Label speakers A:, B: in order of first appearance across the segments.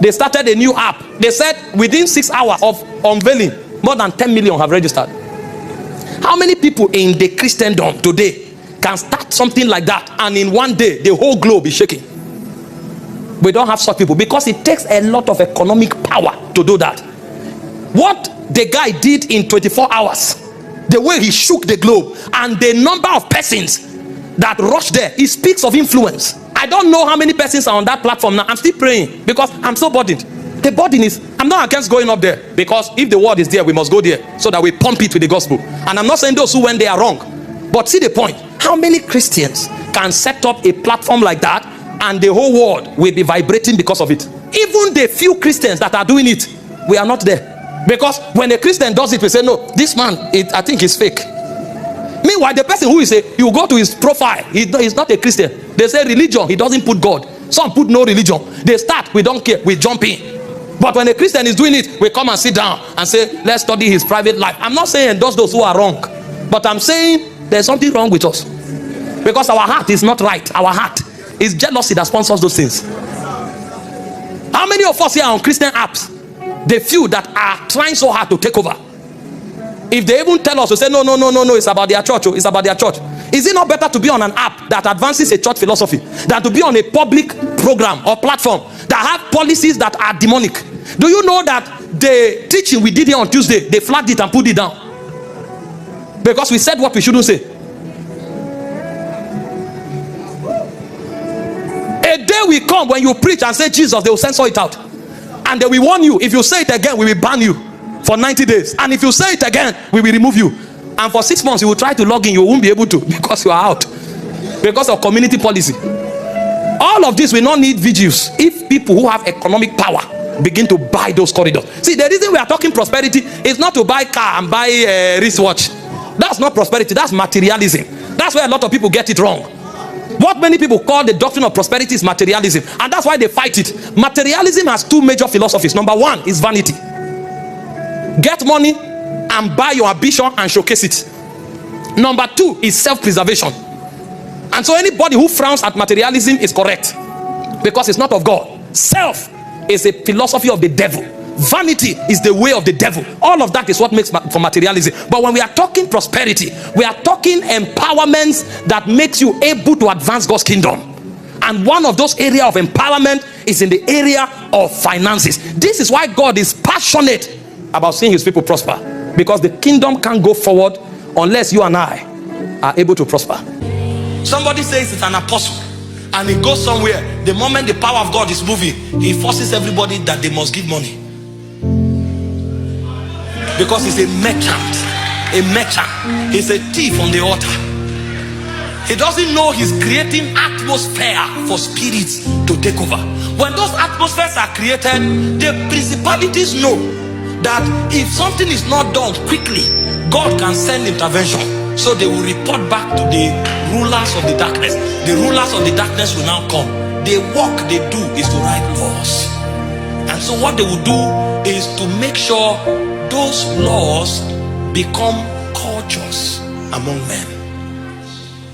A: They started a new app. They said within 6 hours of unveiling, more than 10 million have registered. How many people in the Christendom today can start something like that, and in one day the whole globe is shaking? We don't have such people, because it takes a lot of economic power to do that. What the guy did in 24 hours, the way he shook the globe, and the number of persons that rushed there, it speaks of influence. I don't know how many persons are on that platform now. I'm still praying because I'm so burdened. The burden is, I'm not against going up there, because if the word is there, we must go there so that we pump it with the gospel. And I'm not saying those who went there are wrong, but see the point. How many Christians can set up a platform like that and the whole world will be vibrating because of it? Even the few Christians that are doing it, we are not there. Because when a Christian does it, we say, no, this man, I think he's fake. Meanwhile, the person who is you go to his profile, he's not a Christian. They say religion, he doesn't put God. Some put no religion. They start, we don't care, we jump in. But when a Christian is doing it, we come and sit down and say, let's study his private life. I'm not saying those who are wrong, but I'm saying there's something wrong with us, because our heart is not right. Our heart is jealousy that sponsors those things. How many of us here are on Christian apps? The few that are trying so hard to take over. If they even tell us to say no, it's about their church, it's about their church. Is it not better to be on an app that advances a church philosophy than to be on a public program or platform that have policies that are demonic? Do you know that the teaching we did here on Tuesday, they flagged it and put it down because we said what we shouldn't say? A day will come when you preach and say Jesus, they will censor it out, and they will warn you. If you say it again, we will ban you for 90 days, and if you say it again, we will remove you. And for 6 months you will try to log in, you won't be able to, because you are out, because of community policy. All of this will not need vigils if people who have economic power begin to buy those corridors. See, the reason we are talking prosperity is not to buy car and buy a wristwatch. That's not prosperity, that's materialism. That's where a lot of people get it wrong. What many people call the doctrine of prosperity is materialism, and that's why they fight it. Materialism has 2 major philosophies. Number 1 is vanity. Get money and buy your ambition and showcase it. Number 2 is self-preservation. And so anybody who frowns at materialism is correct, because it's not of God. Self is a philosophy of the devil. Vanity is the way of the devil. All of that is what makes for materialism. But when we are talking prosperity, we are talking empowerments that makes you able to advance God's kingdom. And one of those areas of empowerment is in the area of finances. This is why God is passionate about seeing his people prosper, because the kingdom can't go forward unless you and I are able to prosper. Somebody says it's an apostle and he goes somewhere. The moment the power of God is moving, he forces everybody that they must give money, because he's a merchant. He's a thief on the altar. He doesn't know he's creating atmosphere for spirits to take over. When those atmospheres are created, the principalities know that if something is not done quickly, God can send intervention. So they will report back to the rulers of the darkness. The rulers of the darkness will now come. The work they do is to write laws. And so what they will do is to make sure those laws become cultures among men.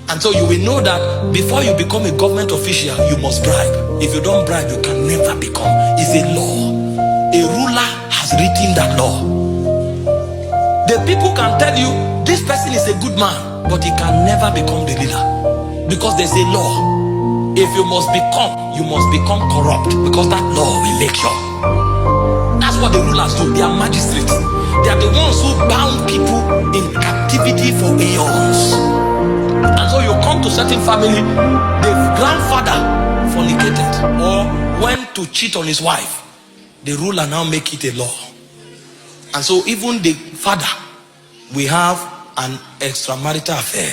A: And so you will know that before you become a government official, you must bribe. If you don't bribe, you can never become. It's a law. A ruler has written that law. The people can tell you this person is a good man, but he can never become the leader, because there's a law. If you must become corrupt, because that law will make sure. That's what the rulers do. They are magistrates. They are the ones who bound people in captivity for aeons. And so you come to certain family, the grandfather fornicated or went to cheat on his wife. The ruler now make it a law. And so even the father, we have an extramarital affair.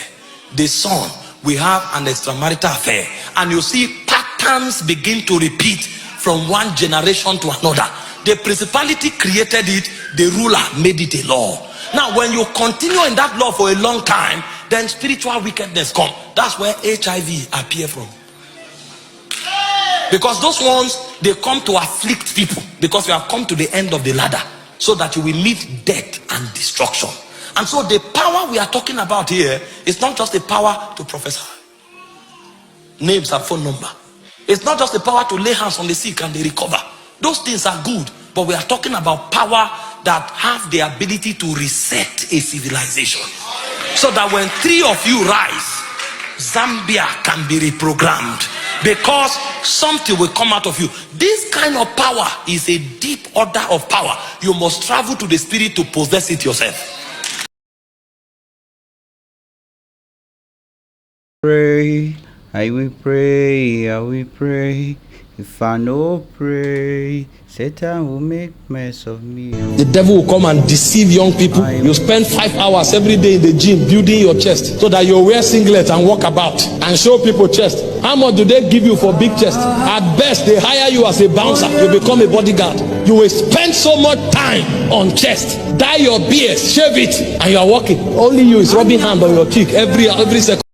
A: The son, we have an extramarital affair. And you see patterns begin to repeat from one generation to another. The principality created it, the ruler made it a law. Now when you continue in that law for a long time, then spiritual wickedness come. That's where HIV appear from. Because those ones, they come to afflict people, because we have come to the end of the ladder, so that you will meet death and destruction. And so the power we are talking about here is not just the power to prophesy, names and phone number. It's not just the power to lay hands on the sick and they recover. Those things are good, but we are talking about power that have the ability to reset a civilization, so that when 3 of you rise, Zambia can be reprogrammed, because something will come out of you. This kind of power is a deep order of power. You must travel to the spirit to possess it yourself.
B: Pray, I will pray, I will pray. If I no pray, Satan will make mess of me.
C: The devil will come and deceive young people. You spend 5 hours every day in the gym building your chest, so that you wear singlet and walk about and show people chest. How much do they give you for big chest? At best, they hire you as a bouncer. You become a bodyguard. You will spend so much time on chest. Dye your beard, shave it, and you are walking. Only you is rubbing hand on your cheek every second.